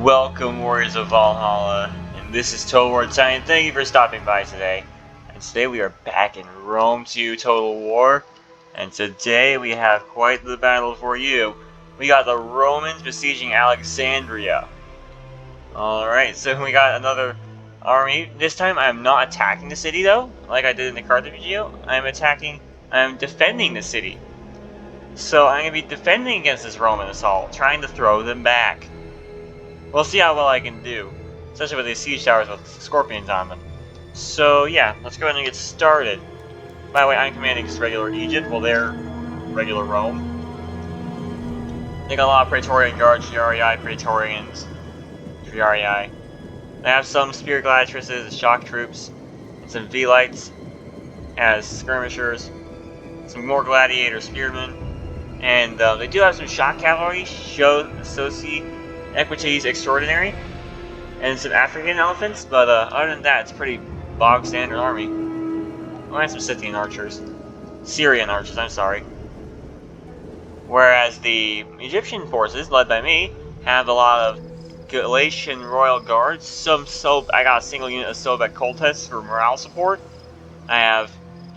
Welcome, Warriors of Valhalla, and this is Total War Time. Thank you for stopping by today. And today we are back in Rome 2 Total War, and today we have quite the battle for you. We got the Romans besieging Alexandria. Alright, so we got another army. This time I am not attacking the city though, like I did in the Carthage video. I am defending the city. So I'm going to be defending against this Roman assault, trying to throw them back. We'll see how well I can do, especially with these siege towers with scorpions on them. So yeah, let's go ahead and get started. By the way, I'm commanding just regular Egypt, while they're regular Rome. They got a lot of Praetorian Guards, Triarii, Praetorians, Triarii. They have some Spear Gladiatresses, shock troops, and some Velites as skirmishers, some more Gladiator Spearmen, and they do have some shock cavalry, Soci Equites Extraordinary, and some African elephants, but other than that, it's a pretty bog standard army. Oh, and some Scythian archers. Syrian archers, I'm sorry. Whereas the Egyptian forces, led by me, have a lot of Galatian Royal Guards. I got a single unit of Sobek Coltists for morale support. I have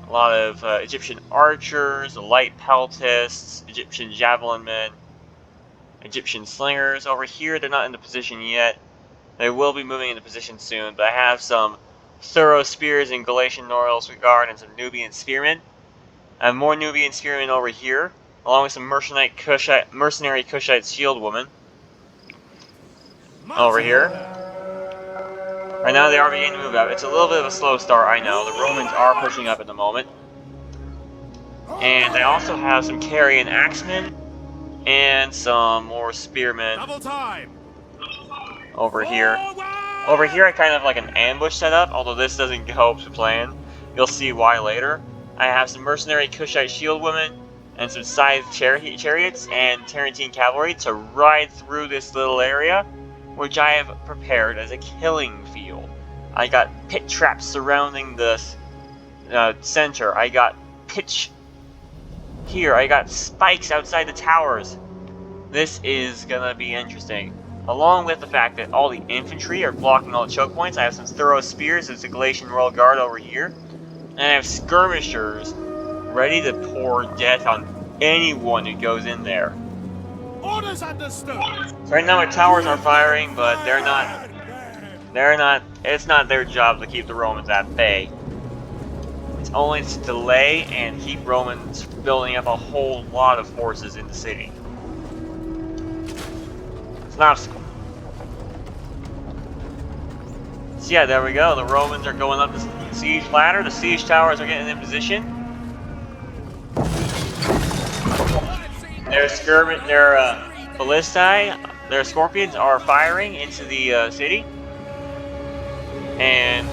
a lot of Egyptian archers, light peltists, Egyptian javelin men, Egyptian slingers. Over here, they're not in the position yet. They will be moving into position soon, but I have some thorough spears in Galatian Royal Guard and some Nubian spearmen. I have more Nubian spearmen over here, along with some mercenary Cushite shield women over here. Right now, they are beginning to move up. It's a little bit of a slow start, I know. The Romans are pushing up at the moment. And I also have some Carian axemen and some more spearmen over here. Over here I kind of like an ambush setup, although this doesn't go to plan. You'll see why later. I have some mercenary Cushite shield women and some scythe chariots and Tarentine cavalry to ride through this little area, which I have prepared as a killing field. I got pit traps surrounding the center. I got pitch here. I got spikes outside the towers. This is gonna be interesting. Along with the fact that all the infantry are blocking all the choke points, I have some thorough spears. There's a Galatian Royal Guard over here. And I have skirmishers ready to pour death on anyone who goes in there. Orders understood. So right now my towers are firing, but it's not their job to keep the Romans at bay. It's only to delay and keep Romans building up a whole lot of forces in the city. It's an obstacle. So yeah, there we go. The Romans are going up the siege ladder. The siege towers are getting in position. Their ballistae, their scorpions are firing into the city. And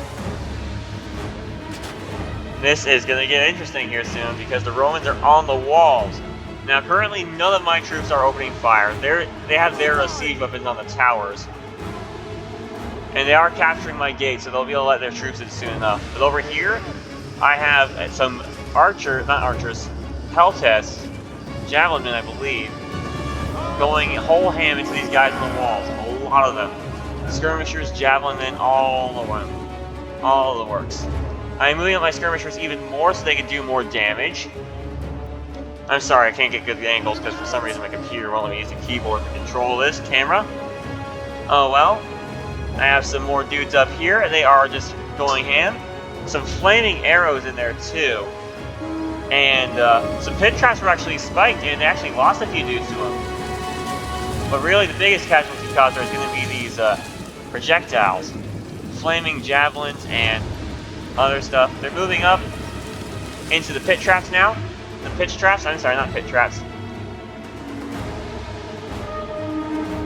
this is going to get interesting here soon because the Romans are on the walls. Now currently none of my troops are opening fire. They have their siege weapons on the towers. And they are capturing my gate, so they'll be able to let their troops in soon enough. But over here, I have some peltists, javelin men I believe, going whole ham into these guys on the walls. A lot of them. Skirmishers, javelin men, all the works. I'm moving up my skirmishers even more so they can do more damage. I'm sorry, I can't get good angles because for some reason my computer won't let me use the keyboard to control this camera. Oh well. I have some more dudes up here. They are just going ham. Some flaming arrows in there too. And some pit traps were actually spiked and they actually lost a few dudes to them. But really the biggest casualty causer is going to be these projectiles. Flaming javelins and other stuff. They're moving up into the pit traps now. The pitch traps? I'm sorry, not pit traps.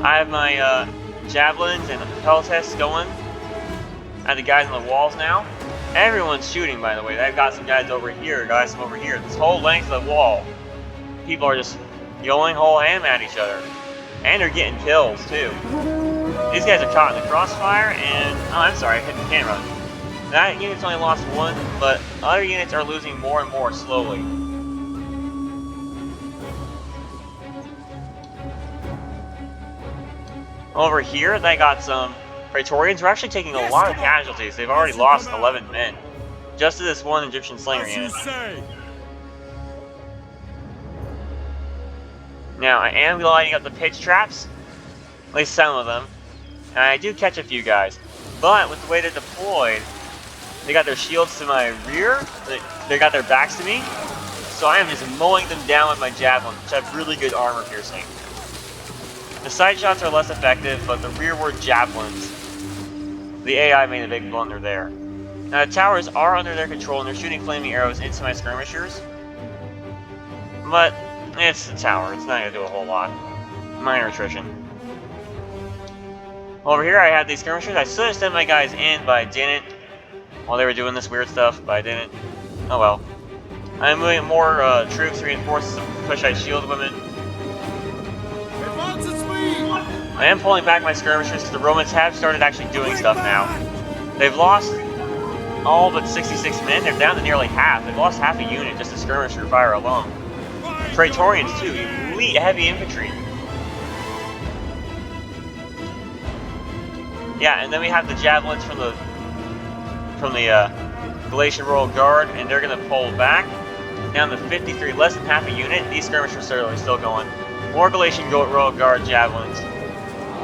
I have my javelins and the peltists going at the guys on the walls now. Everyone's shooting, by the way. I've got some guys over here, guys from over here. This whole length of the wall. People are just going whole ham at each other. And they're getting kills, too. These guys are caught in the crossfire, and... oh, I'm sorry, I hit the camera. That unit's only lost one, but other units are losing more and more slowly. Over here, they got some Praetorians. We're actually taking a lot of casualties. They've already lost 11 men. Just to this one Egyptian slinger As you unit. say. Now, I am lighting up the pitch traps. At least some of them. And I do catch a few guys. But with the way they're deployed, they got their shields to my rear. They got their backs to me. So I am just mowing them down with my javelins, which have really good armor piercing. The side shots are less effective, but the rearward javelins, the AI made a big blunder there. Now the towers are under their control and they're shooting flaming arrows into my skirmishers. But it's the tower, it's not going to do a whole lot. Minor attrition. Over here I had these skirmishers. I should have sent my guys in, but I didn't. While they were doing this weird stuff, but I didn't. Oh well. I'm moving more troops to reinforce some Kushite shield women. Advance at speed. I am pulling back my skirmishers because the Romans have started actually doing stuff now. They've lost all but 66 men. They're down to nearly half. They've lost half a unit just to skirmisher fire alone. Praetorians too, elite heavy infantry. Yeah, and then we have the javelins from the Galatian Royal Guard, and they're going to pull back down to 53, less than half a unit. These skirmishers are still going. More Galatian Royal Guard javelins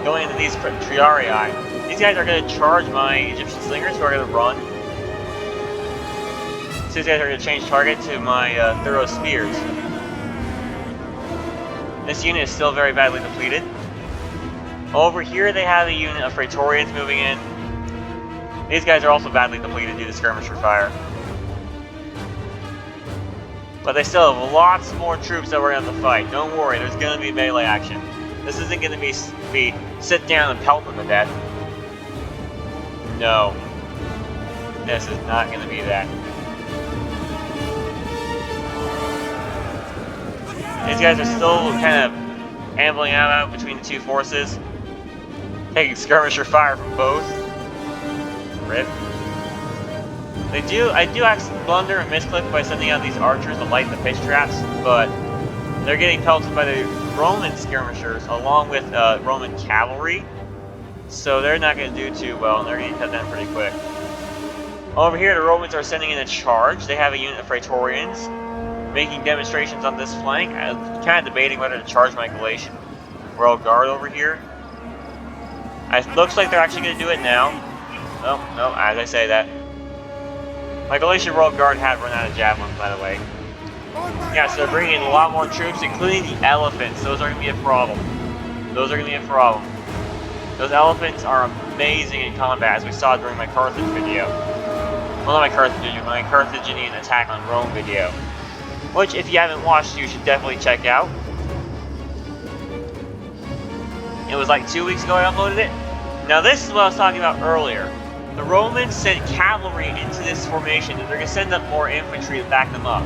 going into these triarii. These guys are going to charge my Egyptian slingers, who are going to run. So these guys are going to change target to my thorough spears. This unit is still very badly depleted. Over here they have a unit of Praetorians moving in. These guys are also badly depleted due to skirmisher fire. But they still have lots more troops that we're going to have to fight. Don't worry, there's going to be melee action. This isn't going to be sit down and pelt them to death. No. This is not going to be that. These guys are still kind of ambling out between the two forces. Taking skirmisher fire from both. Rip. I do actually blunder and misclick by sending out these archers to light the pitch traps, but they're getting pelted by the Roman skirmishers along with Roman cavalry, so they're not going to do too well, and they're going to cut down pretty quick. Over here, the Romans are sending in a charge. They have a unit of Praetorians making demonstrations on this flank. I'm kind of debating whether to charge my Galatian Royal Guard over here. It looks like they're actually going to do it now. Oh, no, as I say that. My Galatian Royal Guard had run out of javelins, by the way. Yeah, so they're bringing in a lot more troops, including the Elephants. Those are going to be a problem. Those are going to be a problem. Those Elephants are amazing in combat, as we saw during my Carthage video. Well, not my Carthage video, my Carthaginian attack on Rome video. Which, if you haven't watched, you should definitely check out. It was like 2 weeks ago I uploaded it. Now this is what I was talking about earlier. The Romans sent cavalry into this formation, and they're going to send up more infantry to back them up.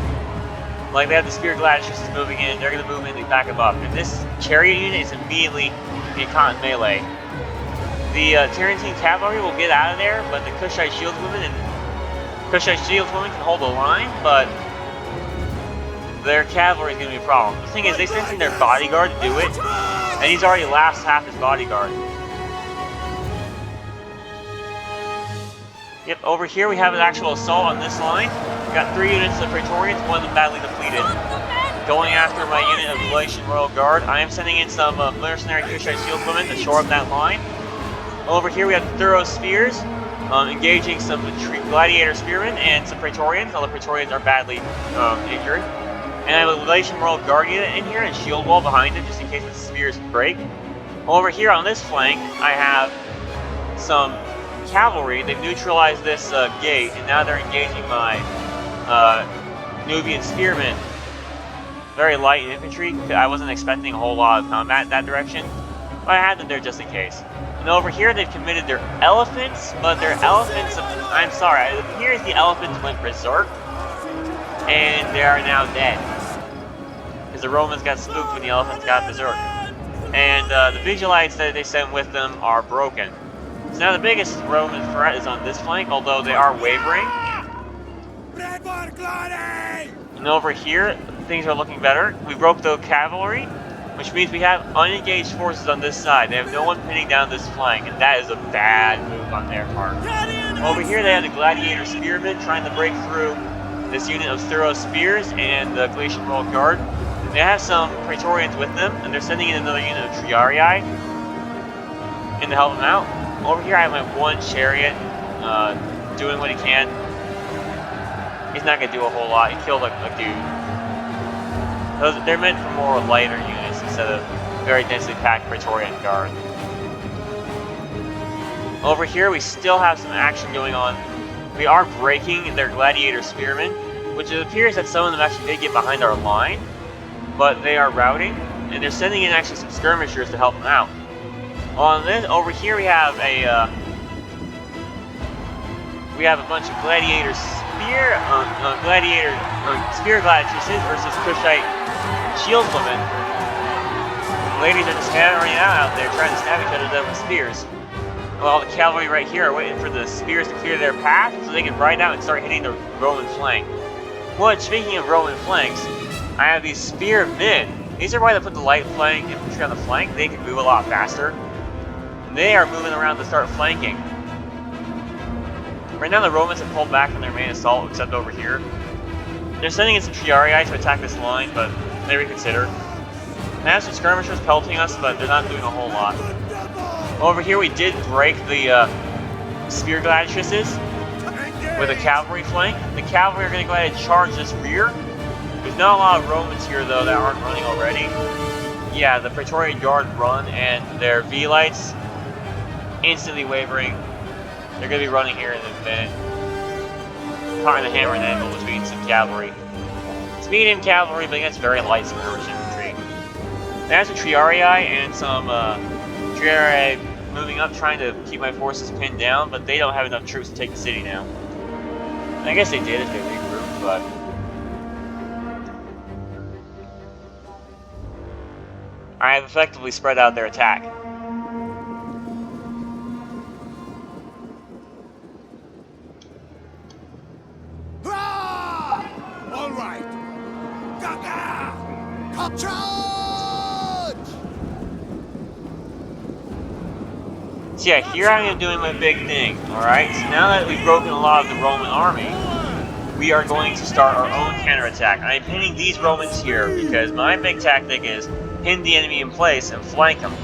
Like they have the Spear Gladiuses moving in, they're going to move in and back them up. And this chariot unit is immediately in constant melee. The Tarentine cavalry will get out of there, but the Kushite shieldswomen can hold the line, but their cavalry is going to be a problem. The thing is, they sent in their bodyguard to do it, and he's already lost half his bodyguard. Yep, over here we have an actual assault on this line. We've got 3 units of Praetorians, one of them badly depleted. Going after my unit of Galatian Royal Guard. I am sending in some mercenary Kushite shieldwomen to shore up that line. Over here we have thorough spears, engaging some gladiator spearmen and some Praetorians. All the Praetorians are badly injured. And I have a Galatian Royal Guard unit in here and shield wall behind it, just in case the spears break. Over here on this flank, I have some cavalry. They've neutralized this gate, and now they're engaging my Nubian spearmen. Very light infantry. I wasn't expecting a whole lot of combat in that direction, but I had them there just in case. And over here, they've committed their elephants, but their elephants, I'm sorry, it appears the elephants went berserk, and they are now dead. Because the Romans got spooked when the elephants got berserk. And the Vigilantes that they sent with them are broken. So now the biggest Roman threat is on this flank, although they are wavering. And over here, things are looking better. We broke the cavalry. which means we have unengaged forces on this side. They have no one pinning down this flank, and that is a bad move on their part. Over here they have the Gladiator Spearmen trying to break through this unit of Thorough Spears and the Glacial Royal Guard. They have some Praetorians with them, and they're sending in another unit of Triarii in to help them out. Over here I have my one chariot doing what he can. He's not going to do a whole lot. He killed a dude. They're meant for more lighter units instead of very densely packed Praetorian Guard. Over here we still have some action going on. We are breaking their Gladiator Spearmen, which it appears that some of them actually did get behind our line, but they are routing, and they're sending in actually some skirmishers to help them out. On this, over here we have a bunch of Gladiator Spear Gladiatresses versus Kushite Shieldswomen. The ladies are just hammering out there, trying to stab each other to death with spears. While the cavalry right here are waiting for the spears to clear their path so they can ride out and start hitting the Roman flank. Well, speaking of Roman flanks, I have these spearmen. These are why they put the light flank infantry on the flank. They can move a lot faster. And they are moving around to start flanking. Right now the Romans have pulled back from their main assault, except over here. They're sending in some Triarii to attack this line, but they reconsider. They have some skirmishers pelting us, but they're not doing a whole lot. Over here we did break the Spear Gladiatresses with a cavalry flank. The cavalry are going to go ahead and charge this rear. There's not a lot of Romans here though that aren't running already. Yeah, the Praetorian Guard run and their V-Lights instantly wavering. They're going to be running here in a minute. Caught in the hammer and anvil between some cavalry. It's medium cavalry, but against very light skirmish infantry. There's some Triarii and some Triarii moving up, trying to keep my forces pinned down, but they don't have enough troops to take the city now. I guess they did if they regrouped, but I have effectively spread out their attack. All right. Gaga! Charge! So yeah, here I am doing my big thing, alright? So now that we've broken a lot of the Roman army, we are going to start our own counterattack. I'm pinning these Romans here because my big tactic is pin the enemy in place and flank them.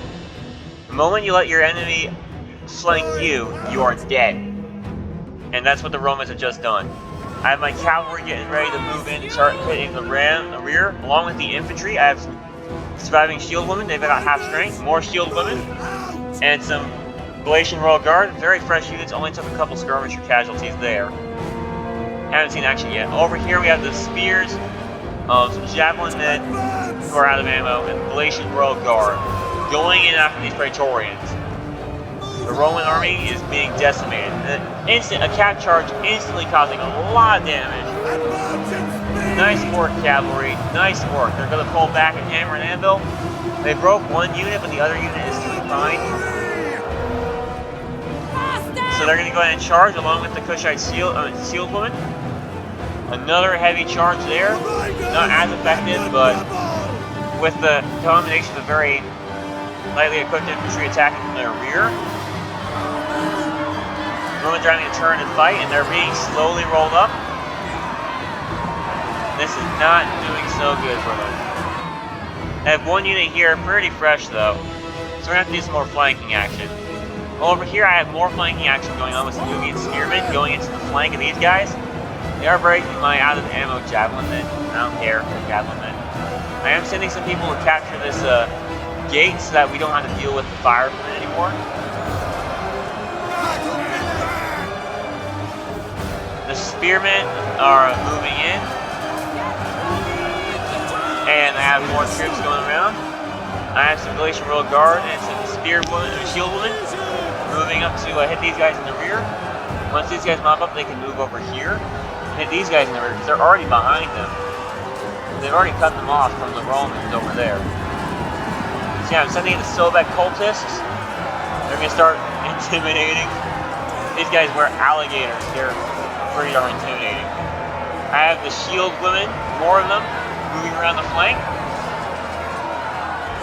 The moment you let your enemy flank you, you are dead. And that's what the Romans have just done. I have my cavalry getting ready to move in and start hitting the rear. Along with the infantry, I have surviving shield women. They've got half strength, more shield women, and some Galatian Royal Guard. Very fresh units, only took a couple skirmisher casualties there. Haven't seen action yet. Over here we have the spears of some javelin men who are out of ammo, and Galatian Royal Guard going in after these Praetorians. The Roman army is being decimated. A cap charge instantly causing a lot of damage. Nice work, cavalry. Nice work. They're going to pull back and hammer and anvil. They broke one unit, but the other unit is still behind. So they're going to go ahead and charge along with the Kushite shield woman. Another heavy charge there. Not as effective, but with the combination of very lightly equipped infantry attacking from their rear, Romans are having to turn and fight, and they're being slowly rolled up. This is not doing so good for them. I have one unit here, pretty fresh though, so we're going to have to do some more flanking action. Over here I have more flanking action going on with some Nubian spearmen going into the flank of these guys. They are breaking my out of ammo javelin men. I don't care for javelin men. I am sending some people to capture this gate so that we don't have to deal with the fire from it anymore. The spearmen are moving in, and I have more troops going around. I have some Galatian Royal Guard and some shield women moving up to hit these guys in the rear. Once these guys mop up, they can move over here and hit these guys in the rear because they're already behind them. They've already cut them off from the Romans over there. So yeah, I'm sending in the Sobek cultists. They're going to start intimidating. These guys wear alligators. They're pretty darn intimidating. I have the shield women, more of them, moving around the flank.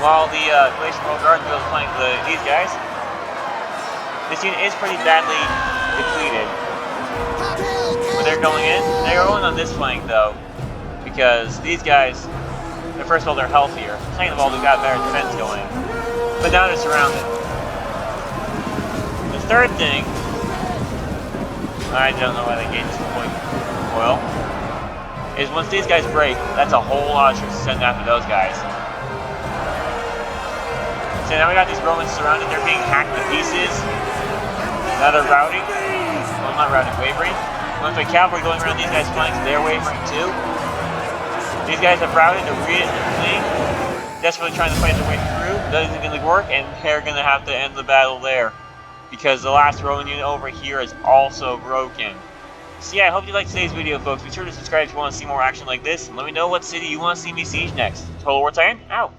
while the Glacier Royal Guard is playing these guys, this unit is pretty badly depleted. But they're going in. They're going on this flank though, because these guys, first of all, they're healthier. Second of all, they've got better defense going. But now they're surrounded. The third thing, I don't know why they gave this point. Well, is once these guys break, that's a whole lot of troops to send after those guys. So now we got these Romans surrounded. They're being hacked to pieces. Now they're routing. Well, not routing, wavering. Once the cavalry going around these guys' flanks, they're wavering too. These guys have routed. They're really desperately trying to fight their way through. That isn't going to work, and they're going to have to end the battle there, because the last Roman unit over here is also broken. So yeah, I hope you liked today's video, folks. Be sure to subscribe if you want to see more action like this, and let me know what city you want to see me siege next. Total War Titan, out!